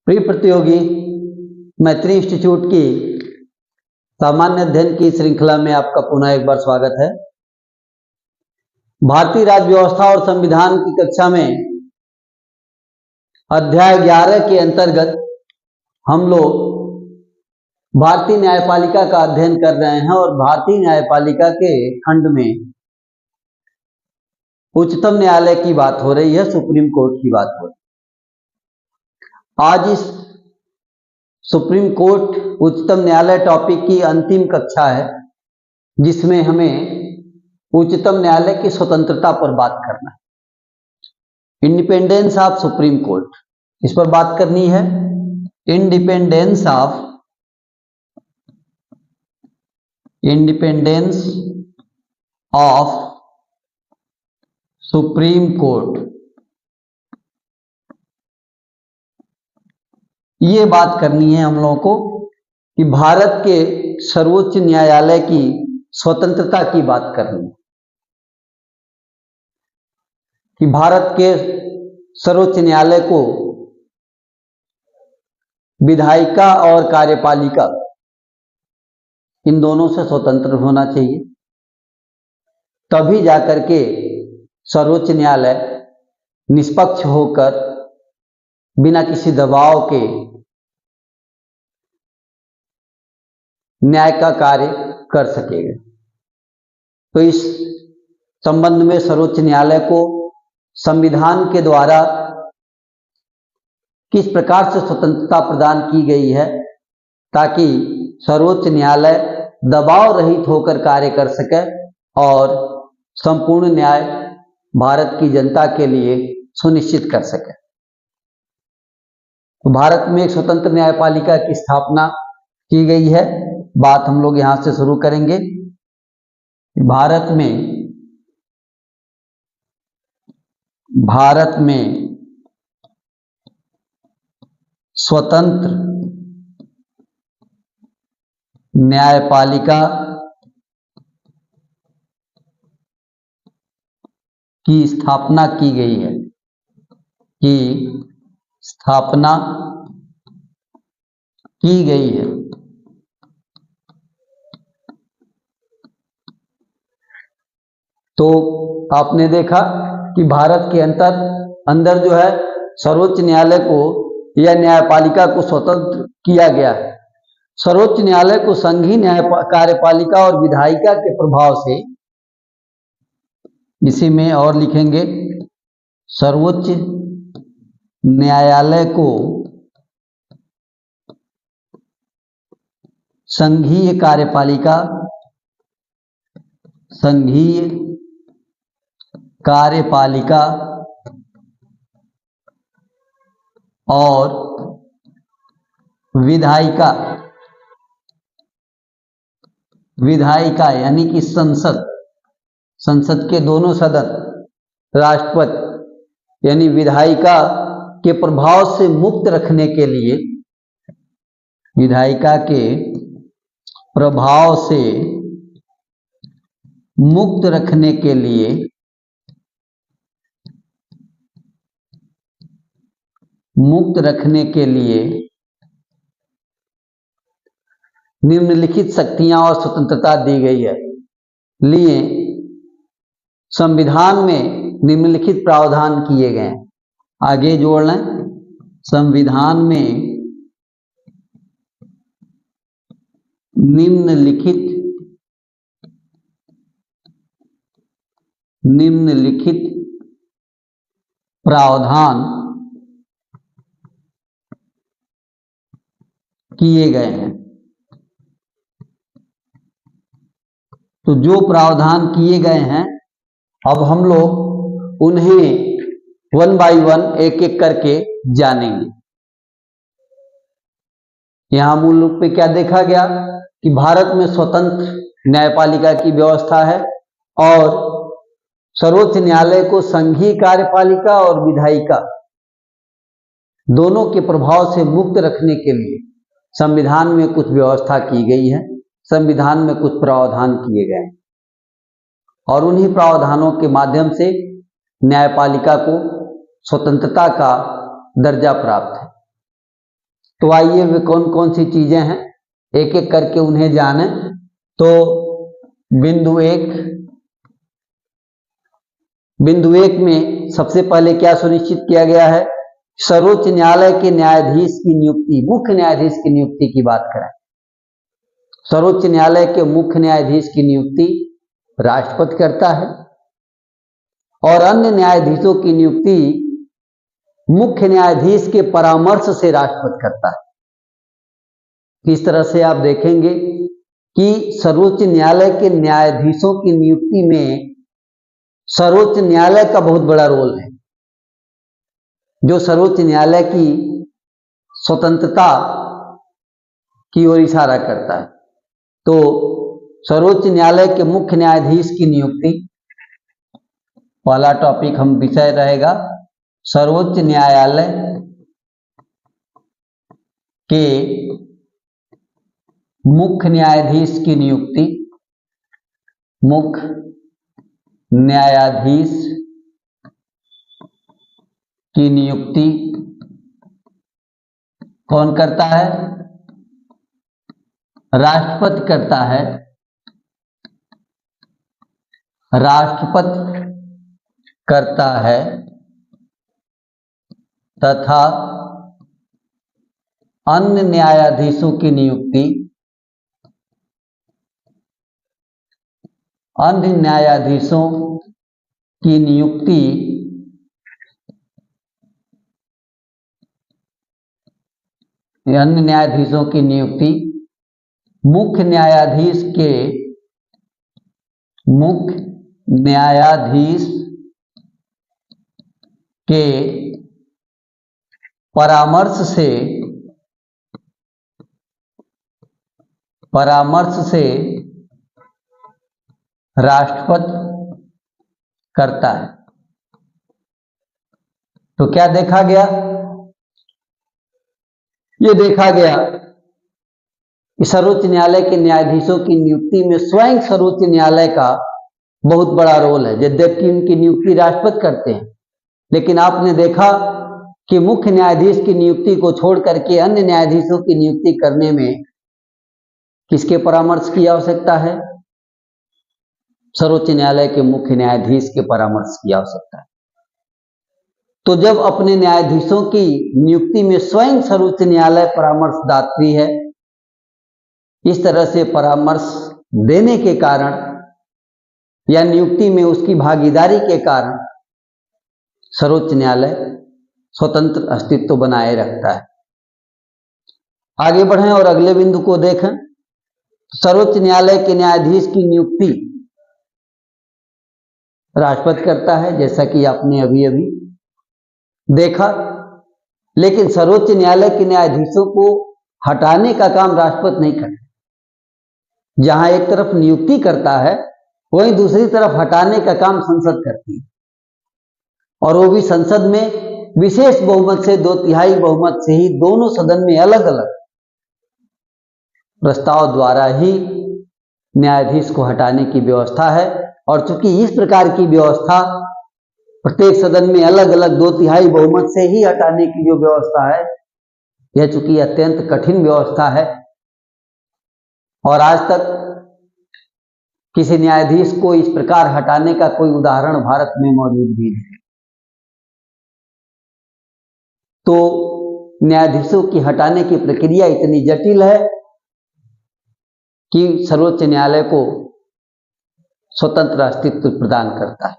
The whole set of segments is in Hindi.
प्रिय प्रतियोगी, मैत्री इंस्टीट्यूट की सामान्य अध्ययन की श्रृंखला में आपका पुनः एक बार स्वागत है। भारतीय राज्य व्यवस्था और संविधान की कक्षा में अध्याय 11 के अंतर्गत हम लोग भारतीय न्यायपालिका का अध्ययन कर रहे हैं और भारतीय न्यायपालिका के खंड में उच्चतम न्यायालय की बात हो रही है, सुप्रीम कोर्ट की बात हो रही है। आज इस सुप्रीम कोर्ट उच्चतम न्यायालय टॉपिक की अंतिम कक्षा है, जिसमें हमें उच्चतम न्यायालय की स्वतंत्रता पर बात करना है। इंडिपेंडेंस ऑफ सुप्रीम कोर्ट, इस पर बात करनी है। इंडिपेंडेंस ऑफ सुप्रीम कोर्ट, ये बात करनी है हम लोगों को कि भारत के सर्वोच्च न्यायालय की स्वतंत्रता की बात करनी है कि भारत के सर्वोच्च न्यायालय को विधायिका और कार्यपालिका इन दोनों से स्वतंत्र होना चाहिए, तभी जाकर के सर्वोच्च न्यायालय निष्पक्ष होकर बिना किसी दबाव के न्याय का कार्य कर सकेगा। तो इस संबंध में सर्वोच्च न्यायालय को संविधान के द्वारा किस प्रकार से स्वतंत्रता प्रदान की गई है ताकि सर्वोच्च न्यायालय दबाव रहित होकर कार्य कर सके और संपूर्ण न्याय भारत की जनता के लिए सुनिश्चित कर सके। तो भारत में एक स्वतंत्र न्यायपालिका की स्थापना की गई है। बात हम लोग यहां से शुरू करेंगे। भारत में स्वतंत्र न्यायपालिका की स्थापना की गई है, तो आपने देखा कि भारत के अंदर जो है सर्वोच्च न्यायालय को या न्यायपालिका को स्वतंत्र किया गया है। सर्वोच्च न्यायालय को संघीय न्याय कार्यपालिका और विधायिका के प्रभाव से, इसी में और लिखेंगे, सर्वोच्च न्यायालय को संघीय कार्यपालिका और विधायिका यानी कि संसद के दोनों सदन, राष्ट्रपति यानी विधायिका के प्रभाव से मुक्त रखने के लिए, विधायिका के प्रभाव से मुक्त रखने के लिए निम्नलिखित शक्तियां और स्वतंत्रता दी गई है। लिए संविधान में निम्नलिखित प्रावधान किए गए हैं। आगे जोड़ लें, संविधान में निम्नलिखित प्रावधान किए गए हैं। तो जो प्रावधान किए गए हैं, अब हम लोग उन्हें वन बाय वन, एक एक करके जानेंगे। यहां मूल रूप में क्या देखा गया कि भारत में स्वतंत्र न्यायपालिका की व्यवस्था है और सर्वोच्च न्यायालय को संघीय कार्यपालिका और विधायिका दोनों के प्रभाव से मुक्त रखने के लिए संविधान में कुछ व्यवस्था की गई है, संविधान में कुछ प्रावधान किए गए हैं और उन्हीं प्रावधानों के माध्यम से न्यायपालिका को स्वतंत्रता का दर्जा प्राप्त है। तो आइए वे कौन कौन सी चीजें हैं एक एक करके उन्हें जाने। तो बिंदु एक में सबसे पहले क्या सुनिश्चित किया गया है? सर्वोच्च न्यायालय के न्यायाधीश की नियुक्ति, मुख्य न्यायाधीश की नियुक्ति की बात करें, सर्वोच्च न्यायालय के मुख्य न्यायाधीश की नियुक्ति राष्ट्रपति करता है और अन्य न्यायाधीशों की नियुक्ति मुख्य न्यायाधीश के परामर्श से राष्ट्रपति करता है। इस तरह से आप देखेंगे कि सर्वोच्च न्यायालय के न्यायाधीशों की नियुक्ति में सर्वोच्च न्यायालय का बहुत बड़ा रोल है, जो सर्वोच्च न्यायालय की स्वतंत्रता की ओर इशारा करता है। तो सर्वोच्च न्यायालय के मुख्य न्यायाधीश की नियुक्ति, पहला टॉपिक हम विषय रहेगा सर्वोच्च न्यायालय के मुख्य न्यायाधीश की नियुक्ति, मुख्य न्यायाधीश की नियुक्ति कौन करता है? राष्ट्रपति करता है। राष्ट्रपति करता है तथा अन्य न्यायाधीशों की नियुक्ति अन्य न्यायाधीशों की नियुक्ति मुख्य न्यायाधीश के परामर्श से राष्ट्रपति करता है। तो क्या देखा गया? ये देखा गया कि सर्वोच्च न्यायालय के न्यायाधीशों की नियुक्ति में स्वयं सर्वोच्च न्यायालय का बहुत बड़ा रोल है। यद्यपि उनकी नियुक्ति राष्ट्रपति करते हैं, लेकिन आपने देखा कि मुख्य न्यायाधीश की नियुक्ति को छोड़ करके अन्य न्यायाधीशों की नियुक्ति करने में किसके परामर्श की आवश्यकता है? सर्वोच्च न्यायालय के मुख्य न्यायाधीश के परामर्श की आवश्यकता है। तो जब अपने न्यायाधीशों की नियुक्ति में स्वयं सर्वोच्च न्यायालय परामर्शदात्री है, इस तरह से परामर्श देने के कारण या नियुक्ति में उसकी भागीदारी के कारण सर्वोच्च न्यायालय स्वतंत्र अस्तित्व बनाए रखता है। आगे बढ़ें और अगले बिंदु को देखें। सर्वोच्च न्यायालय के न्यायाधीश की नियुक्ति राष्ट्रपति करता है, जैसा कि आपने अभी अभी देखा, लेकिन सर्वोच्च न्यायालय के न्यायाधीशों को हटाने का काम राष्ट्रपति नहीं करता। जहां एक तरफ नियुक्ति करता है, वहीं दूसरी तरफ हटाने का काम संसद करती है, और वो भी संसद में विशेष बहुमत से, 2/3 बहुमत से ही दोनों सदन में अलग अलग प्रस्ताव द्वारा ही न्यायाधीश को हटाने की व्यवस्था है। और चूंकि इस प्रकार की व्यवस्था प्रत्येक सदन में अलग अलग 2/3 बहुमत से ही हटाने की जो व्यवस्था है, यह चूंकि अत्यंत कठिन व्यवस्था है और आज तक किसी न्यायाधीश को इस प्रकार हटाने का कोई उदाहरण भारत में मौजूद भी नहीं। तो न्यायाधीशों की हटाने की प्रक्रिया इतनी जटिल है कि सर्वोच्च न्यायालय को स्वतंत्र अस्तित्व प्रदान करता है।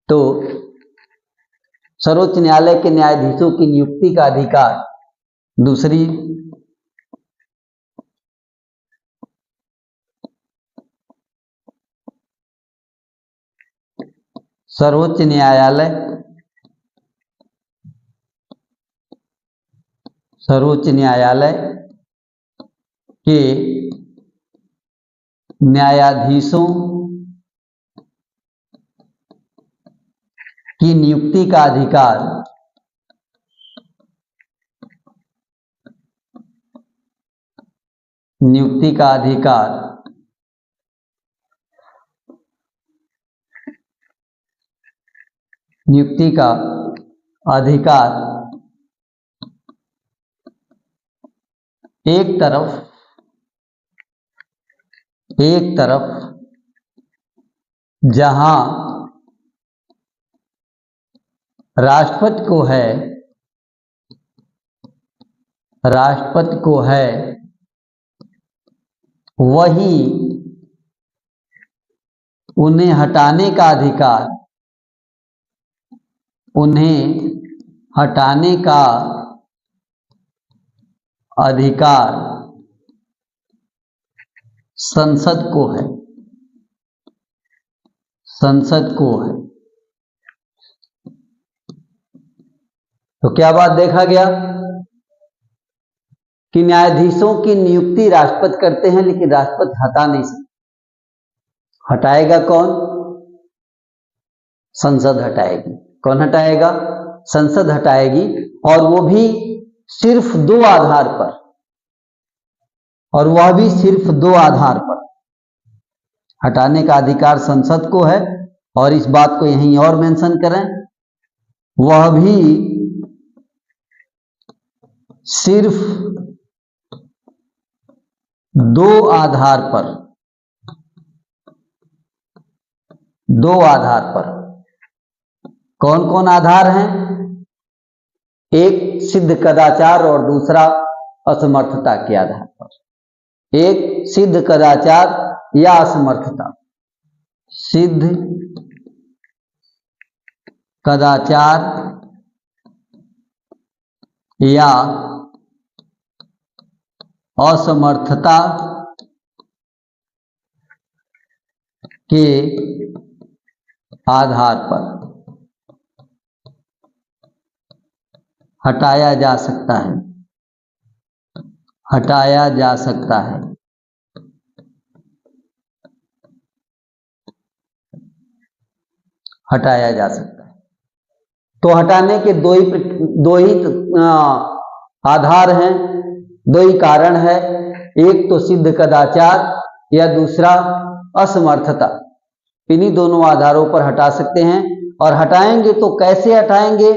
तो सर्वोच्च न्यायालय के न्यायाधीशों की नियुक्ति का अधिकार दूसरी सर्वोच्च न्यायालय के न्यायाधीशों की नियुक्ति का अधिकार एक तरफ जहां राष्ट्रपति को है वही उन्हें हटाने का अधिकार संसद को है। तो क्या बात देखा गया कि न्यायाधीशों की नियुक्ति राष्ट्रपति करते हैं, लेकिन राष्ट्रपति हटा नहीं सकते। हटाएगा कौन? संसद हटाएगी। कौन हटाएगा? संसद हटाएगी, और वो भी सिर्फ दो आधार पर, और वह भी सिर्फ दो आधार पर। हटाने का अधिकार संसद को है, और इस बात को यहीं और मेंशन करें, वह भी सिर्फ दो आधार पर। कौन कौन आधार हैं? एक सिद्ध कदाचार और दूसरा असमर्थता के आधार पर। एक सिद्ध कदाचार या असमर्थता। सिद्ध कदाचार या असमर्थता के आधार पर हटाया जा सकता है। तो हटाने के दो ही आधार हैं, दो ही कारण है। एक तो सिद्ध कदाचार या दूसरा असमर्थता। इन्हीं दोनों आधारों पर हटा सकते हैं। और हटाएंगे तो कैसे हटाएंगे?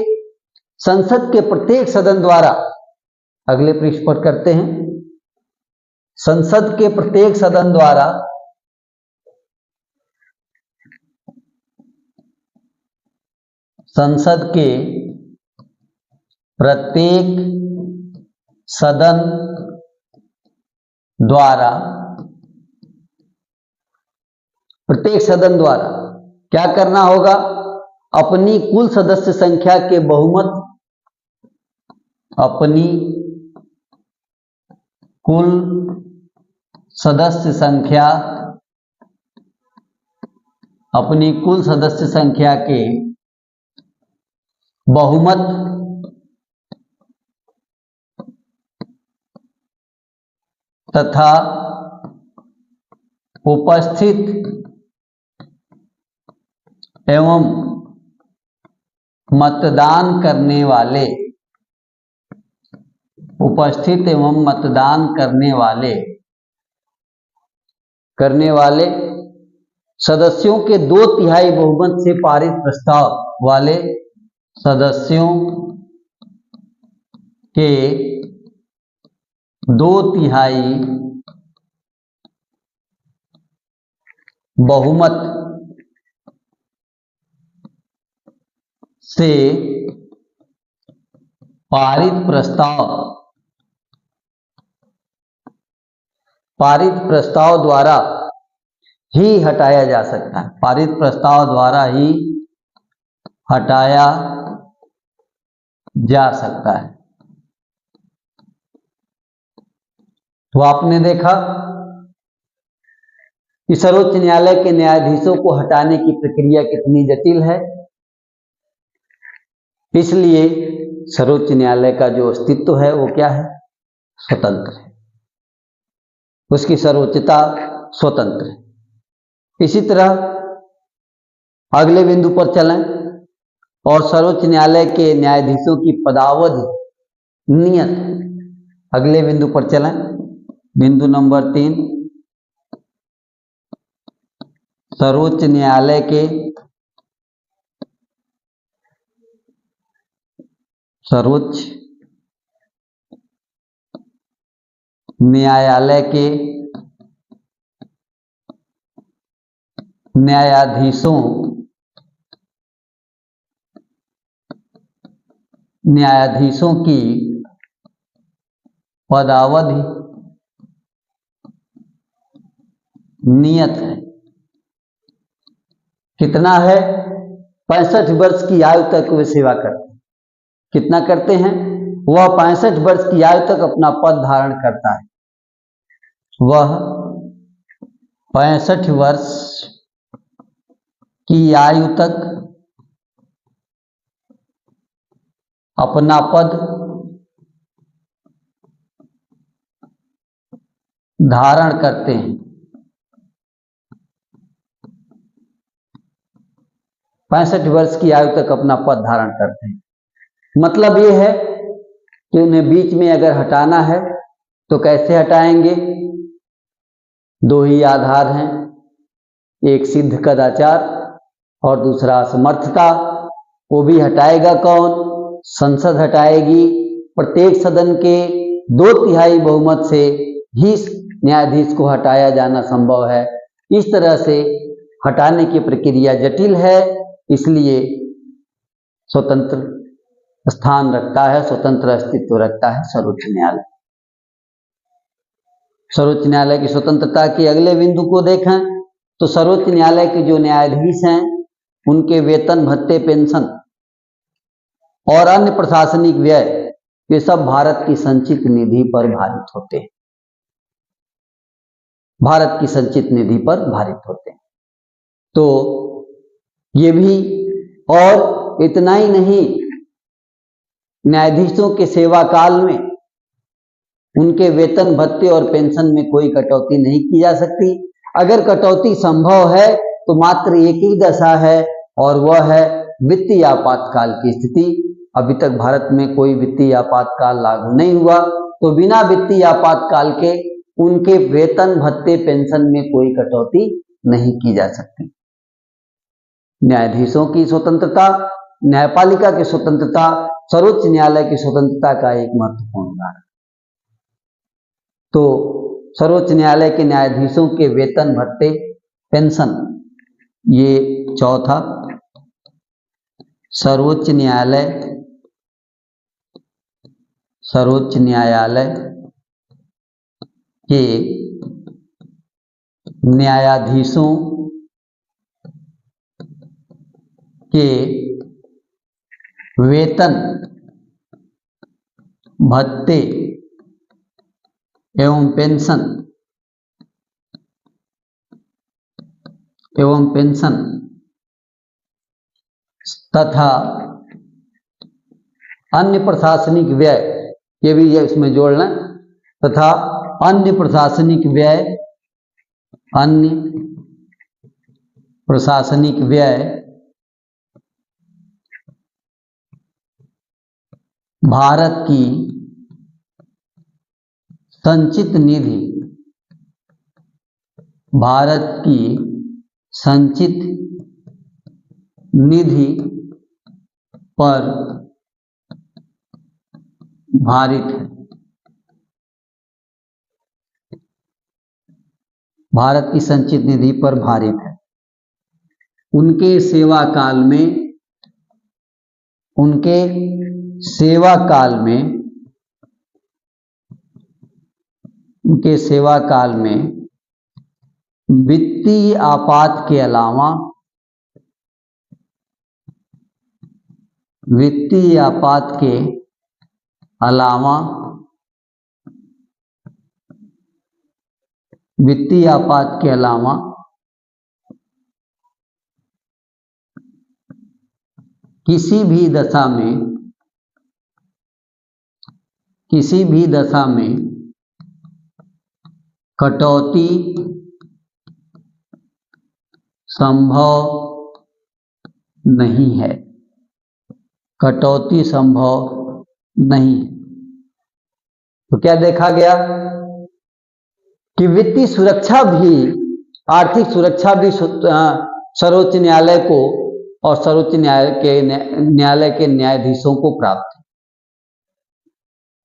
संसद के प्रत्येक सदन द्वारा। अगले पृष्ठ पर करते हैं। संसद के प्रत्येक सदन द्वारा प्रत्येक सदन द्वारा क्या करना होगा? अपनी कुल सदस्य संख्या के बहुमत, अपनी कुल सदस्य संख्या के बहुमत तथा उपस्थित एवं मतदान करने वाले सदस्यों के 2/3 बहुमत से पारित प्रस्ताव वाले सदस्यों के 2/3 बहुमत से पारित प्रस्ताव द्वारा ही हटाया जा सकता है। पारित प्रस्ताव द्वारा ही हटाया जा सकता है। तो आपने देखा कि सर्वोच्च न्यायालय के न्यायाधीशों को हटाने की प्रक्रिया कितनी जटिल है। इसलिए सर्वोच्च न्यायालय का जो अस्तित्व है वो क्या है? स्वतंत्र है। उसकी सर्वोच्चता स्वतंत्र है। इसी तरह अगले बिंदु पर चलें और सर्वोच्च न्यायालय के न्यायाधीशों की पदावधि नियत। अगले बिंदु पर चलें, बिंदु नंबर 3, सर्वोच्च न्यायालय न्यायालय के न्यायाधीशों की पदावधि नियत है। कितना है? 65 वर्ष की आयु तक वे सेवा करते हैं। कितना करते हैं? वह 65 वर्ष की आयु तक अपना पद धारण करता है। वह 65 वर्ष की आयु तक अपना पद धारण करते हैं। 65 वर्ष की आयु तक अपना पद धारण करते हैं। मतलब ये है कि उन्हें बीच में अगर हटाना है तो कैसे हटाएंगे? दो ही आधार हैं, एक सिद्ध कदाचार और दूसरा असमर्थता। वो भी हटाएगा कौन? संसद हटाएगी। प्रत्येक सदन के 2/3 बहुमत से ही न्यायाधीश को हटाया जाना संभव है। इस तरह से हटाने की प्रक्रिया जटिल है, इसलिए स्वतंत्र स्थान रखता है, स्वतंत्र अस्तित्व रखता है सर्वोच्च न्यायालय। सर्वोच्च न्यायालय की स्वतंत्रता के अगले बिंदु को देखें तो सर्वोच्च न्यायालय के जो न्यायाधीश हैं उनके वेतन, भत्ते, पेंशन और अन्य प्रशासनिक व्यय ये सब भारत की संचित निधि पर भारित होते हैं। भारत की संचित निधि पर भारित होते हैं। तो ये भी, और इतना ही नहीं, न्यायाधीशों के सेवा काल में उनके वेतन, भत्ते और पेंशन में कोई कटौती नहीं की जा सकती। अगर कटौती संभव है तो मात्र एक ही दशा है और वह है वित्तीय आपातकाल की स्थिति। अभी तक भारत में कोई वित्तीय आपातकाल लागू नहीं हुआ, तो बिना वित्तीय आपातकाल के उनके वेतन, भत्ते, पेंशन में कोई कटौती नहीं की जा सकती। न्यायाधीशों की स्वतंत्रता, न्यायपालिका की स्वतंत्रता, सर्वोच्च न्यायालय की स्वतंत्रता का एक महत्वपूर्ण उदाहरण। तो सर्वोच्च न्यायालय के न्यायाधीशों के वेतन, भत्ते, पेंशन, ये चौथा। सर्वोच्च न्यायालय के न्यायाधीशों के वेतन, भत्ते एवं पेंशन तथा अन्य प्रशासनिक व्यय, ये भी है इसमें जोड़ना, तथा अन्य प्रशासनिक व्यय भारत की संचित निधि पर भारित है। भारत की संचित निधि पर भारित है। उनके सेवा काल में वित्तीय आपात के अलावा किसी भी दशा में कटौती संभव नहीं है। तो क्या देखा गया कि वित्तीय सुरक्षा भी, आर्थिक सुरक्षा भी सर्वोच्च न्यायालय को और सर्वोच्च न्यायालय के न्यायाधीशों को प्राप्त है।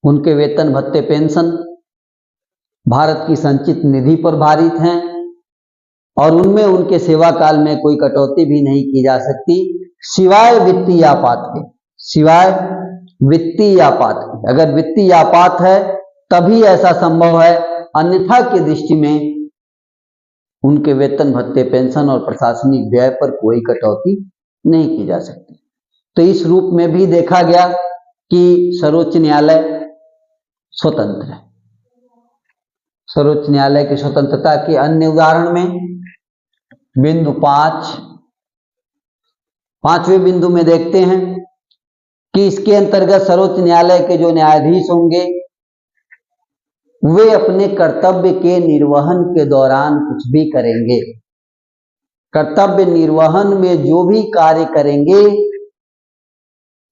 उनके वेतन, भत्ते, पेंशन भारत की संचित निधि पर भारित हैं और उनमें उनके सेवा काल में कोई कटौती भी नहीं की जा सकती, सिवाय वित्तीय आपात के। सिवाय वित्तीय आपात के, अगर वित्तीय आपात है तभी ऐसा संभव है, अन्यथा की दृष्टि में उनके वेतन भत्ते, पेंशन और प्रशासनिक व्यय पर कोई कटौती नहीं की जा सकती। तो इस रूप में भी देखा गया कि सर्वोच्च न्यायालय स्वतंत्र है। सर्वोच्च न्यायालय की स्वतंत्रता के अन्य उदाहरण में बिंदु 5वें बिंदु में देखते हैं कि इसके अंतर्गत सर्वोच्च न्यायालय के जो न्यायाधीश होंगे वे अपने कर्तव्य के निर्वहन के दौरान कुछ भी करेंगे। कर्तव्य निर्वहन में जो भी कार्य करेंगे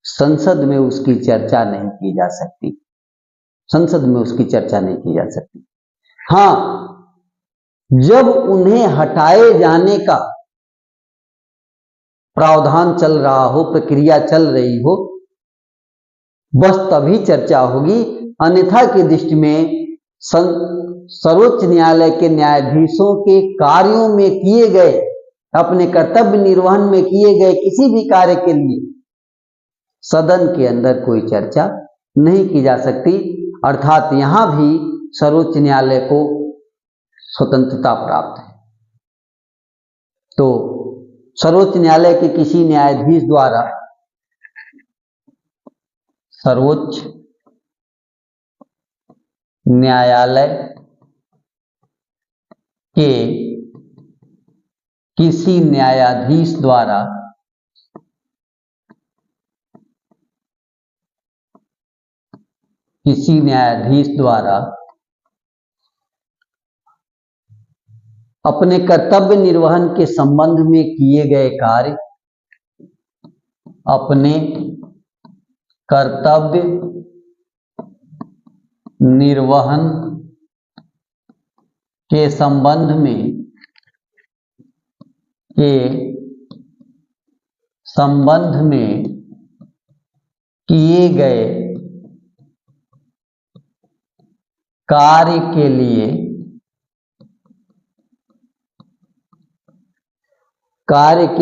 संसद में उसकी चर्चा नहीं की जा सकती। संसद में उसकी चर्चा नहीं की जा सकती। हाँ, जब उन्हें हटाए जाने का प्रावधान चल रहा हो, प्रक्रिया चल रही हो, बस तभी चर्चा होगी, अन्यथा की दृष्टि में सर्वोच्च न्यायालय के न्यायाधीशों के कार्यों में किए गए, अपने कर्तव्य निर्वहन में किए गए किसी भी कार्य के लिए सदन के अंदर कोई चर्चा नहीं की जा सकती। अर्थात यहां भी सर्वोच्च न्यायालय को स्वतंत्रता प्राप्त है। तो सर्वोच्च न्यायालय के किसी न्यायाधीश द्वारा सर्वोच्च न्यायालय के किसी न्यायाधीश द्वारा अपने कर्तव्य निर्वहन के संबंध में किए गए कार्य, अपने कर्तव्य निर्वहन के संबंध में किए गए कार्य के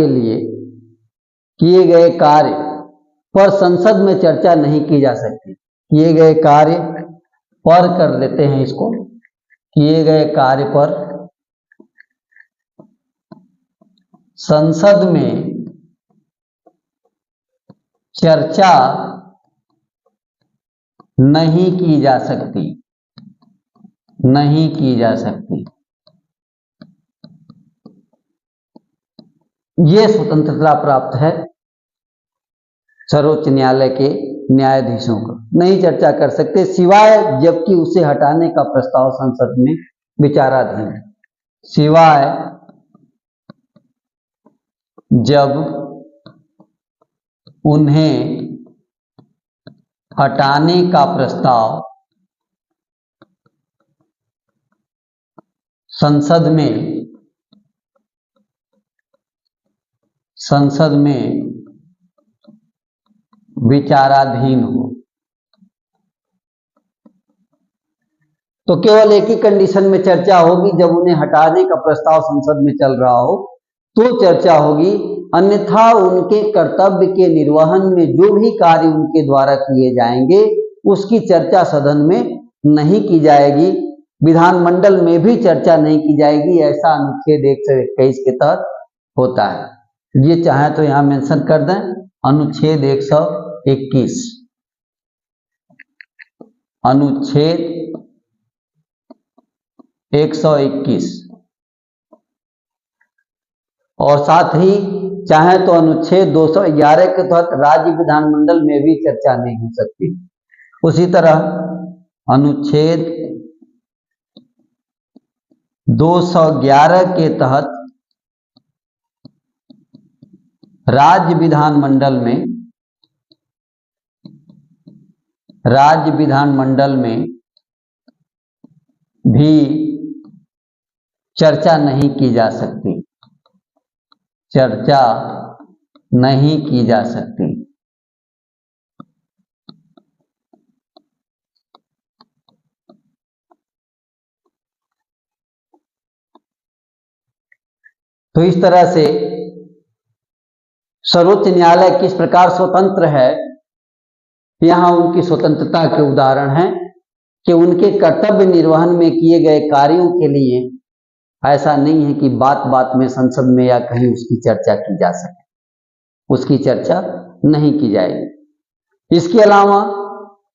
लिए किए गए कार्य पर संसद में चर्चा नहीं की जा सकती। किए गए कार्य पर कर लेते हैं इसको, किए गए कार्य पर संसद में चर्चा नहीं की जा सकती। ये स्वतंत्रता प्राप्त है सर्वोच्च न्यायालय के न्यायाधीशों को, नहीं चर्चा कर सकते, सिवाय जबकि उसे हटाने का प्रस्ताव संसद में विचाराधीन है। सिवाय जब उन्हें हटाने का प्रस्ताव संसद में विचाराधीन हो। तो केवल एक ही कंडीशन में चर्चा होगी, जब उन्हें हटाने का प्रस्ताव संसद में चल रहा हो तो चर्चा होगी, अन्यथा उनके कर्तव्य के निर्वहन में जो भी कार्य उनके द्वारा किए जाएंगे उसकी चर्चा सदन में नहीं की जाएगी, विधानमंडल में भी चर्चा नहीं की जाएगी। ऐसा अनुच्छेद 121 के तहत होता है। ये चाहे तो यहां मेंशन कर दें, अनुच्छेद 121, अनुच्छेद 121, और साथ ही चाहे तो अनुच्छेद 211 के तहत राज्य विधानमंडल में भी चर्चा नहीं हो सकती। उसी तरह अनुच्छेद 211 के तहत राज्य विधानमंडल में भी चर्चा नहीं की जा सकती। तो इस तरह से सर्वोच्च न्यायालय किस प्रकार स्वतंत्र है, यहाँ उनकी स्वतंत्रता के उदाहरण हैं कि उनके कर्तव्य निर्वहन में किए गए कार्यों के लिए ऐसा नहीं है कि बात बात में संसद में या कहीं उसकी चर्चा की जा सके, उसकी चर्चा नहीं की जाएगी। इसके अलावा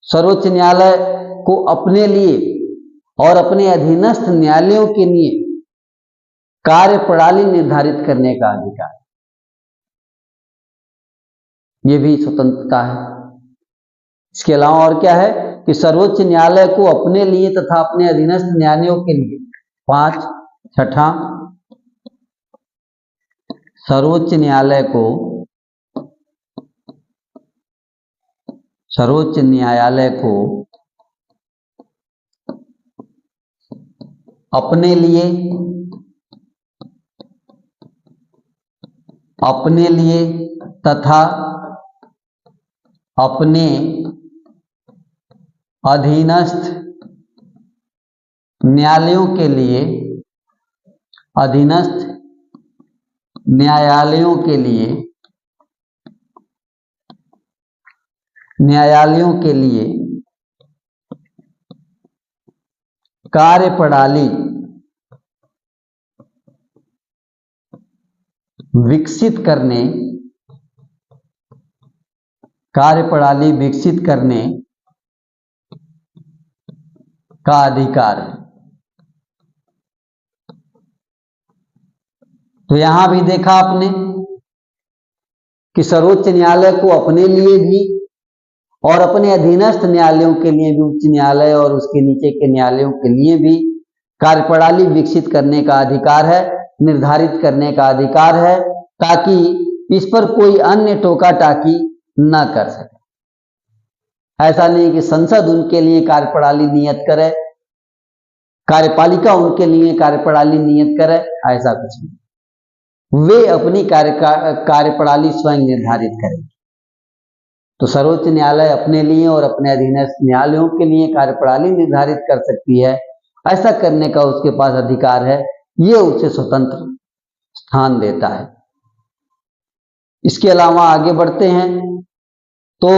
सर्वोच्च न्यायालय को अपने लिए और अपने अधीनस्थ न्यायालयों के लिए कार्य प्रणाली निर्धारित करने का अधिकार, ये भी स्वतंत्रता है। इसके अलावा और क्या है कि सर्वोच्च न्यायालय को अपने लिए तथा अपने अधीनस्थ न्यायालयों के लिए 6 सर्वोच्च न्यायालय को अपने लिए तथा अपने अधीनस्थ न्यायालयों के लिए कार्य प्रणाली विकसित करने का अधिकार है। तो यहां भी देखा आपने कि सर्वोच्च न्यायालय को अपने लिए भी और अपने अधीनस्थ न्यायालयों के लिए भी, उच्च न्यायालय और उसके नीचे के न्यायालयों के लिए भी कार्यप्रणाली विकसित करने का अधिकार है, निर्धारित करने का अधिकार है, ताकि इस पर कोई अन्य टोका टाकी न कर सके। ऐसा नहीं कि संसद उनके लिए कार्यप्रणाली नियत करे, कार्यपालिका उनके लिए कार्यप्रणाली नियत करे, ऐसा कुछ नहीं। वे अपनी कार्यप्रणाली स्वयं निर्धारित करेंगे। तो सर्वोच्च न्यायालय अपने लिए और अपने अधीनस्थ न्यायालयों के लिए कार्यप्रणाली निर्धारित कर सकती है, ऐसा करने का उसके पास अधिकार है, ये उसे स्वतंत्र स्थान देता है। इसके अलावा आगे बढ़ते हैं तो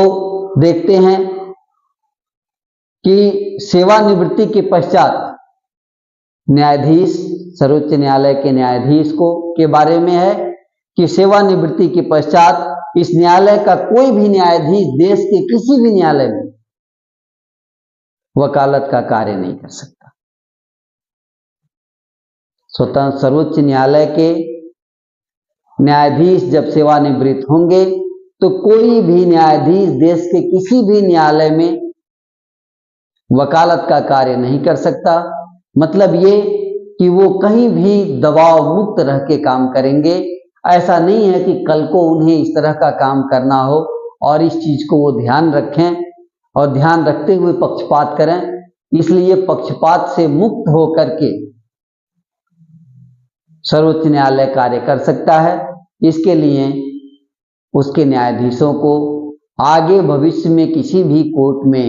देखते हैं कि सेवानिवृत्ति के पश्चात न्यायाधीश, सर्वोच्च न्यायालय के न्यायाधीश के बारे में है कि सेवानिवृत्ति के पश्चात इस न्यायालय का कोई भी न्यायाधीश देश के किसी भी न्यायालय में वकालत का कार्य नहीं कर सकता। स्वतंत्र सर्वोच्च न्यायालय के न्यायाधीश जब सेवानिवृत्त होंगे तो कोई भी न्यायाधीश देश के किसी भी न्यायालय में वकालत का कार्य नहीं कर सकता। मतलब ये कि वो कहीं भी दबाव मुक्त रह के काम करेंगे। ऐसा नहीं है कि कल को उन्हें इस तरह का काम करना हो और इस चीज को वो ध्यान रखें और ध्यान रखते हुए पक्षपात करें। इसलिए पक्षपात से मुक्त होकर के सर्वोच्च न्यायालय कार्य कर सकता है। इसके लिए उसके न्यायाधीशों को आगे भविष्य में किसी भी कोर्ट में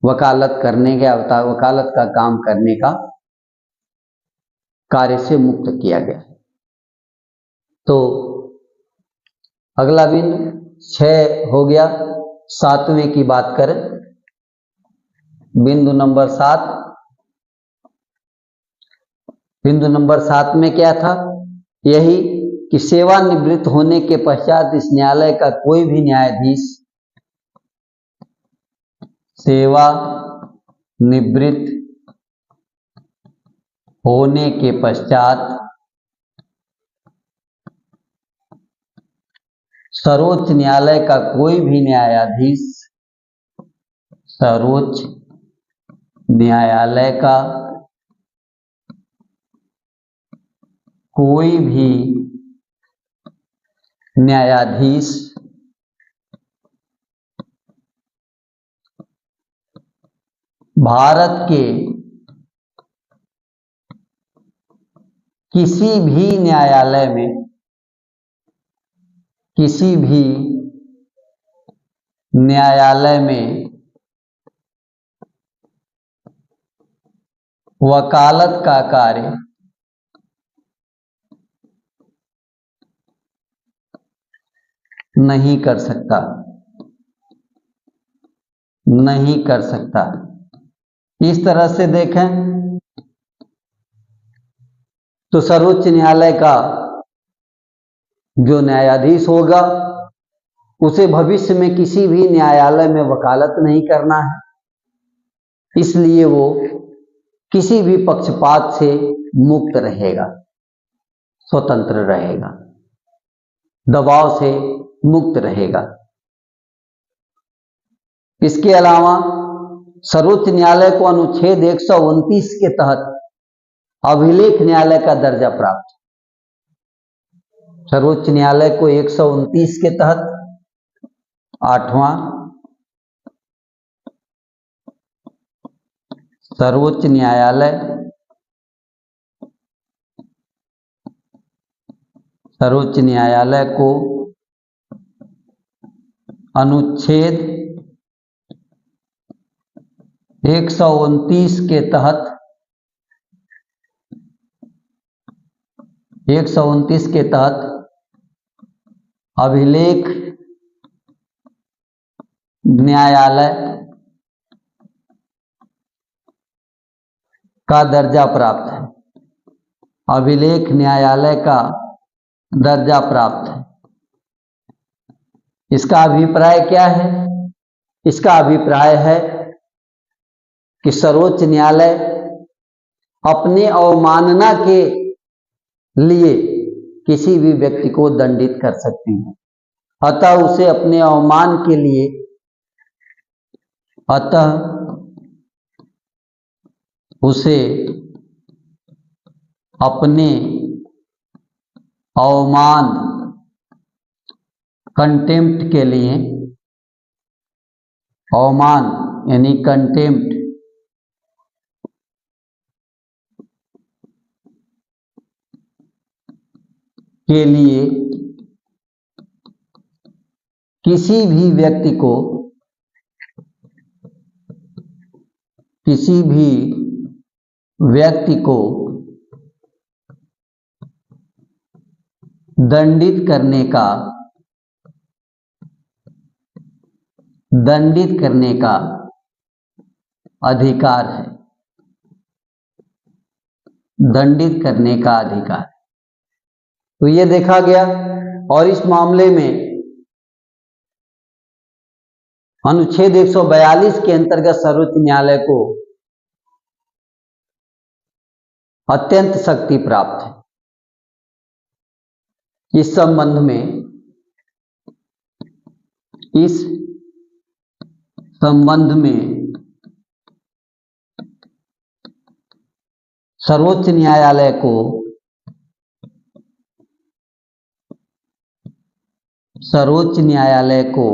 वकालत वकालत का काम करने का कार्य से मुक्त किया गया है। तो अगला बिंदु 6 हो गया। 7वें की बात करें, बिंदु नंबर 7। बिंदु नंबर 7 में क्या था? यही कि सेवानिवृत्त होने के पश्चात इस न्यायालय का कोई भी न्यायाधीश सेवानिवृत्त होने के पश्चात सर्वोच्च न्यायालय का कोई भी न्यायाधीश सर्वोच्च न्यायालय का कोई भी न्यायाधीश भारत के किसी भी न्यायालय में वकालत का कार्य नहीं कर सकता, नहीं कर सकता। इस तरह से देखें तो सर्वोच्च न्यायालय का जो न्यायाधीश होगा उसे भविष्य में किसी भी न्यायालय में वकालत नहीं करना है, इसलिए वो किसी भी पक्षपात से मुक्त रहेगा, स्वतंत्र रहेगा, दबाव से मुक्त रहेगा। इसके अलावा सर्वोच्च न्यायालय को अनुच्छेद 129 के तहत अभिलेख न्यायालय का दर्जा प्राप्त है। सर्वोच्च न्यायालय को 129 के तहत 8वां सर्वोच्च न्यायालय को अनुच्छेद 129 के तहत 129 के तहत अभिलेख न्यायालय का दर्जा प्राप्त है। अभिलेख न्यायालय का दर्जा प्राप्त है। इसका अभिप्राय क्या है? इसका अभिप्राय है कि सर्वोच्च न्यायालय अपने अवमानना के लिए किसी भी व्यक्ति को दंडित कर सकती है। अतः उसे अपने अवमान के लिए अपने अवमान कंटेम्प्ट के लिए, अवमान यानी कंटेम्प्ट के लिए किसी भी व्यक्ति को दंडित करने का अधिकार है। दंडित करने का अधिकार। तो ये देखा गया। और इस मामले में अनुच्छेद 142 के अंतर्गत सर्वोच्च न्यायालय को अत्यंत शक्ति प्राप्त है। इस संबंध में सर्वोच्च न्यायालय को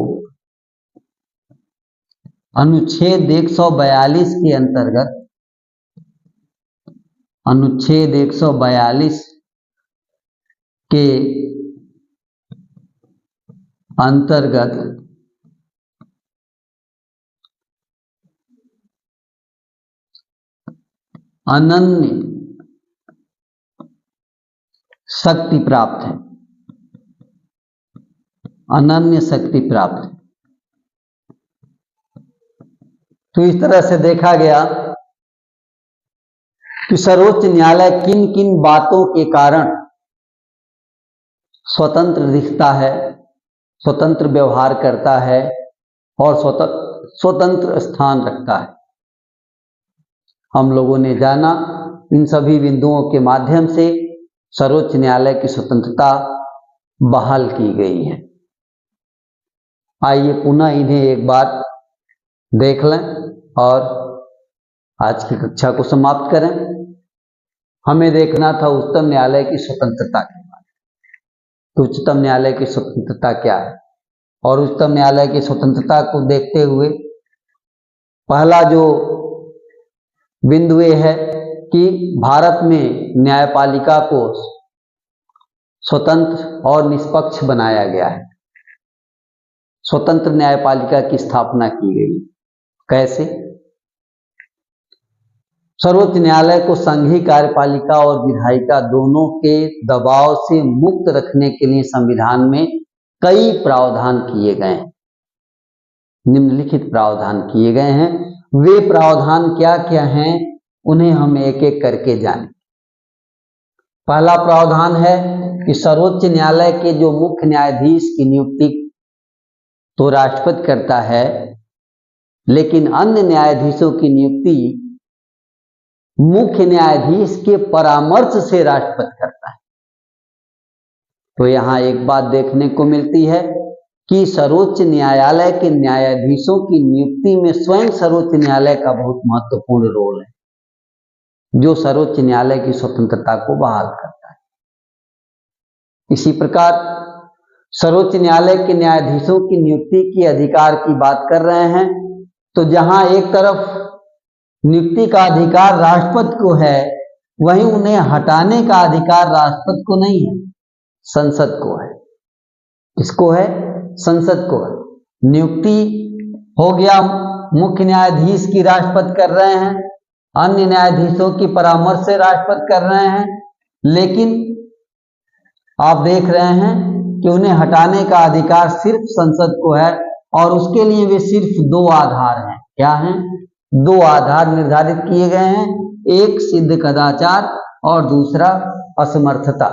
अनुच्छेद 142 के अंतर्गत अनुच्छेद 142 के अंतर्गत अनन्य शक्ति प्राप्त है। अनन्य शक्ति प्राप्त है। तो इस तरह से देखा गया कि सर्वोच्च न्यायालय किन किन बातों के कारण स्वतंत्र दिखता है, स्वतंत्र व्यवहार करता है और स्वतंत्र स्थान रखता है। हम लोगों ने जाना। इन सभी बिंदुओं के माध्यम से सर्वोच्च न्यायालय की स्वतंत्रता बहाल की गई है। आइए पुनः इन्हें एक बार देख लें और आज की कक्षा को समाप्त करें। हमें देखना था उच्चतम न्यायालय की स्वतंत्रता के बारे में। तो उच्चतम न्यायालय की स्वतंत्रता क्या है, और उच्चतम न्यायालय की स्वतंत्रता को देखते हुए पहला जो बिंदु ये है कि भारत में न्यायपालिका को स्वतंत्र और निष्पक्ष बनाया गया है। स्वतंत्र न्यायपालिका की स्थापना की गई। कैसे? सर्वोच्च न्यायालय को संघीय कार्यपालिका और विधायिका दोनों के दबाव से मुक्त रखने के लिए संविधान में कई प्रावधान किए गए हैं, निम्नलिखित प्रावधान किए गए हैं। वे प्रावधान क्या क्या हैं उन्हें हम एक एक करके जानें। पहला प्रावधान है कि सर्वोच्च न्यायालय के जो मुख्य न्यायाधीश की नियुक्ति तो राष्ट्रपति करता है, लेकिन अन्य न्यायाधीशों की नियुक्ति मुख्य न्यायाधीश के परामर्श से राष्ट्रपति करता है। तो यहां एक बात देखने को मिलती है कि सर्वोच्च न्यायालय के न्यायाधीशों की नियुक्ति में स्वयं सर्वोच्च न्यायालय का बहुत महत्वपूर्ण रोल है, जो सर्वोच्च न्यायालय की स्वतंत्रता को बहाल करता है। इसी प्रकार सर्वोच्च न्यायालय के न्यायाधीशों की नियुक्ति के अधिकार की बात कर रहे हैं, तो जहां एक तरफ नियुक्ति का अधिकार राष्ट्रपति को है, वहीं उन्हें हटाने का अधिकार राष्ट्रपति को नहीं है, संसद को है। किसको है? संसद को है। नियुक्ति हो गया मुख्य न्यायाधीश की राष्ट्रपति कर रहे हैं, अन्य न्यायाधीशों की परामर्श से राष्ट्रपति कर रहे हैं, लेकिन आप देख रहे हैं कि उन्हें हटाने का अधिकार सिर्फ संसद को है, और उसके लिए वे सिर्फ दो आधार हैं। क्या हैं? दो आधार निर्धारित किए गए हैं, एक सिद्ध कदाचार और दूसरा असमर्थता।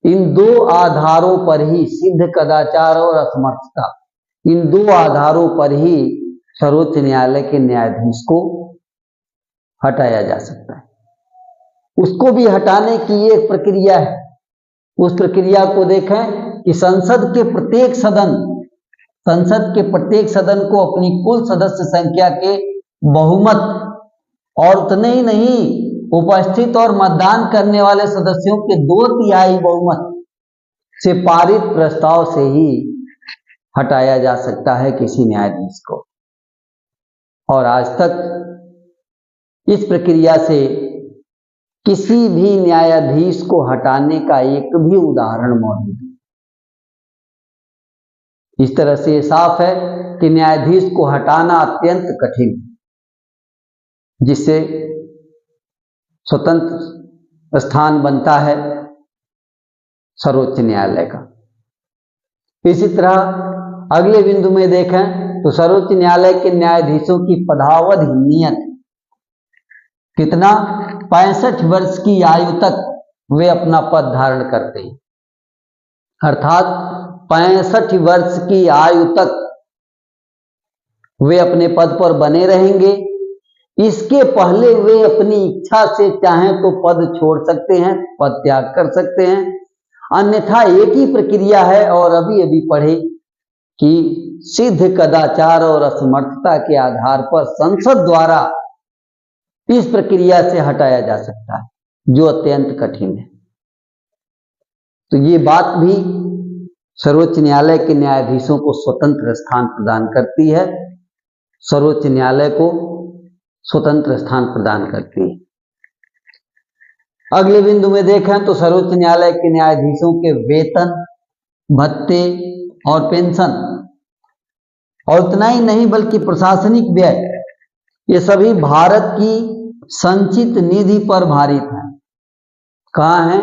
इन दो आधारों पर ही, सिद्ध कदाचार और असमर्थता, इन दो आधारों पर ही सर्वोच्च न्यायालय के न्यायाधीश को हटाया जा सकता है। उसको भी हटाने की एक प्रक्रिया है। उस प्रक्रिया को देखें कि संसद के प्रत्येक सदन को अपनी कुल सदस्य संख्या के बहुमत, और उतने ही नहीं, उपस्थित और मतदान करने वाले सदस्यों के 2/3 बहुमत से पारित प्रस्ताव से ही हटाया जा सकता है किसी न्यायाधीश को। और आज तक इस प्रक्रिया से किसी भी न्यायाधीश को हटाने का एक भी उदाहरण मौजूद नहीं। इस तरह से ये साफ है कि न्यायाधीश को हटाना अत्यंत कठिन है, जिससे स्वतंत्र स्थान बनता है सर्वोच्च न्यायालय का। इसी तरह अगले बिंदु में देखें तो सर्वोच्च न्यायालय के न्यायाधीशों की पदावधि नियत कितना? 65 वर्ष की आयु तक वे अपना पद धारण करते हैं, अर्थात 65 वर्ष की आयु तक वे अपने पद पर बने रहेंगे। इसके पहले वे अपनी इच्छा से चाहें तो पद छोड़ सकते हैं, पद त्याग कर सकते हैं, अन्यथा एक ही प्रक्रिया है। और अभी अभी पढ़े कि सिद्ध कदाचार और असमर्थता के आधार पर संसद द्वारा इस प्रक्रिया से हटाया जा सकता है, जो अत्यंत कठिन है। तो ये बात भी सर्वोच्च न्यायालय के न्यायाधीशों को स्वतंत्र स्थान प्रदान करती है, सर्वोच्च न्यायालय को स्वतंत्र स्थान प्रदान करती है। अगले बिंदु में देखें तो सर्वोच्च न्यायालय के न्यायाधीशों के वेतन, भत्ते और पेंशन, और उतना ही नहीं बल्कि प्रशासनिक व्यय, ये सभी भारत की संचित निधि पर भारित हैं। कहाँ हैं?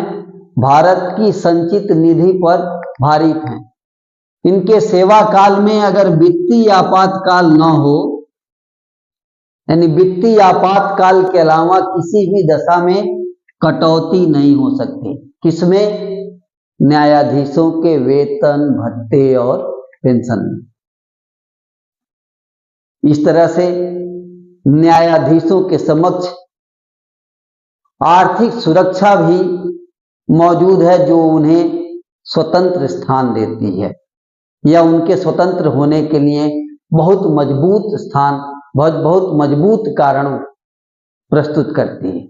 भारत की संचित निधि पर भारित हैं। इनके सेवा काल में अगर वित्तीय आपातकाल न हो, यानी वित्तीय आपातकाल के अलावा किसी भी दशा में कटौती नहीं हो सकती। किसमें? न्यायाधीशों के वेतन, भत्ते और पेंशन में। इस तरह से न्यायाधीशों के समक्ष आर्थिक सुरक्षा भी मौजूद है, जो उन्हें स्वतंत्र स्थान देती है, या उनके स्वतंत्र होने के लिए बहुत मजबूत स्थान, बहुत मजबूत कारण प्रस्तुत करती है।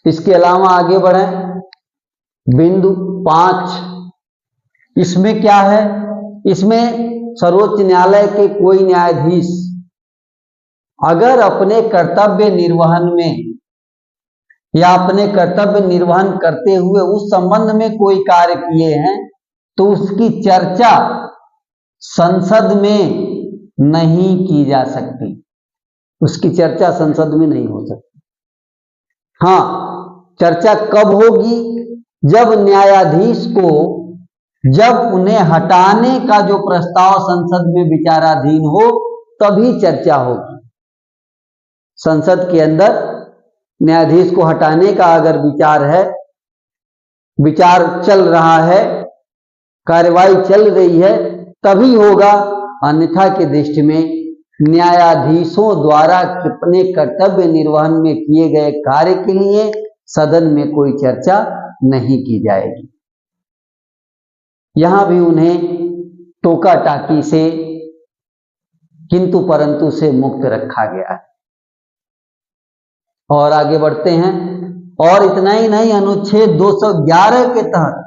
इसके अलावा आगे बढ़ें, बिंदु 5, इसमें क्या है? इसमें सर्वोच्च न्यायालय के कोई न्यायाधीश अगर अपने कर्तव्य निर्वहन में या अपने कर्तव्य निर्वहन करते हुए उस संबंध में कोई कार्य किए हैं, तो उसकी चर्चा संसद में नहीं की जा सकती। उसकी चर्चा संसद में नहीं हो सकती। हाँ, चर्चा कब होगी? जब न्यायाधीश को जब उन्हें हटाने का जो प्रस्ताव संसद में विचाराधीन हो तभी चर्चा होगी। संसद के अंदर न्यायाधीश को हटाने का अगर विचार है, विचार चल रहा है, कार्रवाई चल रही है, तभी होगा। अन्यथा की दृष्टि में न्यायाधीशों द्वारा अपने कर्तव्य निर्वहन में किए गए कार्य के लिए सदन में कोई चर्चा नहीं की जाएगी। यहां भी उन्हें टोका टाकी से, किंतु परंतु से मुक्त रखा गया है। और आगे बढ़ते हैं। और इतना ही नहीं, अनुच्छेद 211 के तहत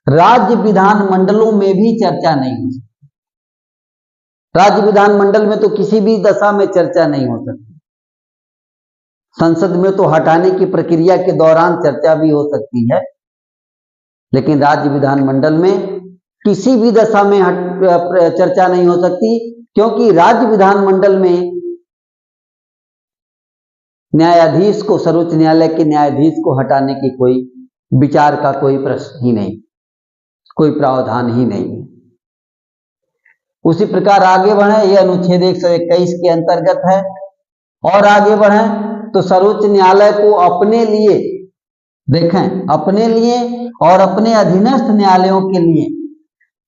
राज्य विधानमंडलों में भी चर्चा नहीं हो सकती। राज्य विधानमंडल में तो किसी भी दशा में चर्चा नहीं हो सकती। संसद में तो हटाने की प्रक्रिया के दौरान चर्चा भी हो सकती है, लेकिन राज्य विधानमंडल में किसी भी दशा में चर्चा नहीं हो सकती, क्योंकि राज्य विधानमंडल में न्यायाधीश को, सर्वोच्च न्यायालय के न्यायाधीश को हटाने की कोई विचार का कोई प्रश्न ही नहीं, कोई प्रावधान ही नहीं है। उसी प्रकार आगे बढ़े, यह अनुच्छेद 121 के अंतर्गत है। और आगे बढ़े तो सर्वोच्च न्यायालय को अपने लिए, देखें, अपने लिए और अपने अधीनस्थ न्यायालयों के लिए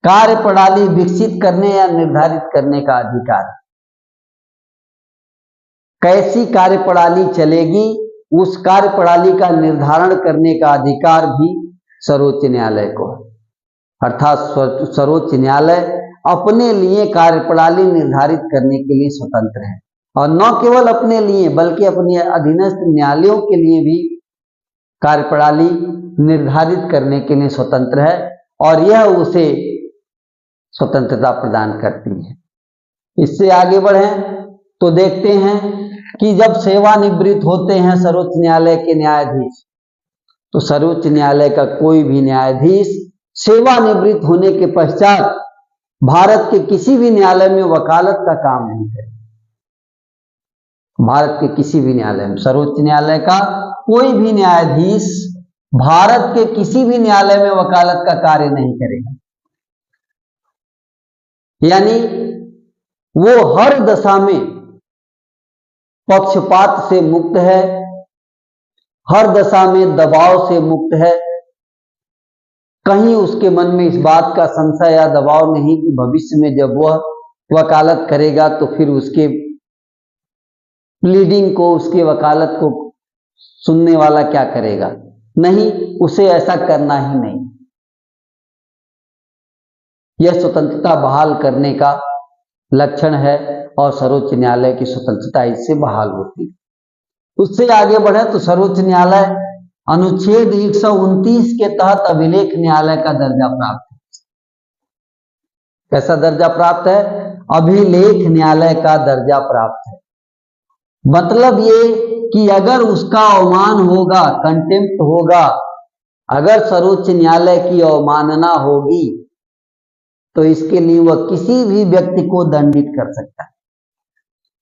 कार्य प्रणाली विकसित करने या निर्धारित करने का अधिकार है। कैसी कार्य प्रणाली चलेगी, उस कार्य प्रणाली का निर्धारण करने का अधिकार भी सर्वोच्च न्यायालय को है। अर्थात सर्वोच्च न्यायालय अपने लिए कार्य प्रणाली निर्धारित करने के लिए स्वतंत्र है, और न केवल अपने लिए बल्कि अपने अधीनस्थ न्यायालयों के लिए भी कार्य प्रणाली निर्धारित करने के लिए स्वतंत्र है, और यह उसे स्वतंत्रता प्रदान करती है। इससे आगे बढ़ें तो देखते हैं कि जब सेवानिवृत्त होते हैं सर्वोच्च न्यायालय के न्यायाधीश, तो सर्वोच्च न्यायालय का कोई भी न्यायाधीश सेवानिवृत्त होने के पश्चात भारत के किसी भी न्यायालय में वकालत का काम नहीं करेगा। भारत के किसी भी न्यायालय में, सर्वोच्च न्यायालय का कोई भी न्यायाधीश भारत के किसी भी न्यायालय में वकालत का कार्य नहीं करेगा। यानी वो हर दशा में पक्षपात से मुक्त है, हर दशा में दबाव से मुक्त है। कहीं उसके मन में इस बात का संशय या दबाव नहीं कि भविष्य में जब वह वकालत करेगा तो फिर उसके प्लीडिंग को, उसके वकालत को सुनने वाला क्या करेगा। नहीं, उसे ऐसा करना ही नहीं। यह स्वतंत्रता बहाल करने का लक्षण है, और सर्वोच्च न्यायालय की स्वतंत्रता इससे बहाल होती है। उससे आगे बढ़े तो सर्वोच्च न्यायालय अनुच्छेद 129 के तहत अभिलेख न्यायालय का दर्जा प्राप्त है। कैसा दर्जा प्राप्त है? अभिलेख न्यायालय का दर्जा प्राप्त है। मतलब ये कि अगर उसका अवमान होगा, कंटेम्प्ट होगा, अगर सर्वोच्च न्यायालय की अवमानना होगी, तो इसके लिए वह किसी भी व्यक्ति को दंडित कर सकता है,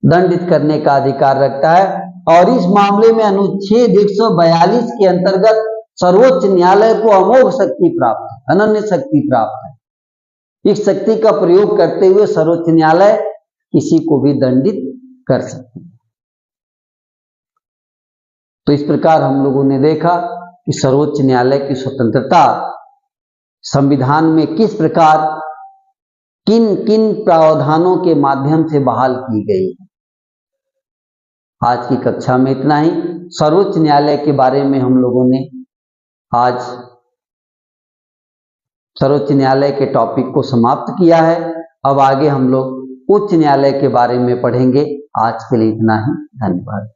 दंडित करने का अधिकार रखता है। और इस मामले में अनुच्छेद 142 के अंतर्गत सर्वोच्च न्यायालय को अमोघ शक्ति प्राप्त है, अनन्य शक्ति प्राप्त है। इस शक्ति का प्रयोग करते हुए सर्वोच्च न्यायालय किसी को भी दंडित कर सकते हैं। तो इस प्रकार हम लोगों ने देखा कि सर्वोच्च न्यायालय की स्वतंत्रता संविधान में किस प्रकार, किन किन प्रावधानों के माध्यम से बहाल की गई है। आज की कक्षा में इतना ही। सर्वोच्च न्यायालय के बारे में हम लोगों ने आज सर्वोच्च न्यायालय के टॉपिक को समाप्त किया है। अब आगे हम लोग उच्च न्यायालय के बारे में पढ़ेंगे। आज के लिए इतना ही। धन्यवाद।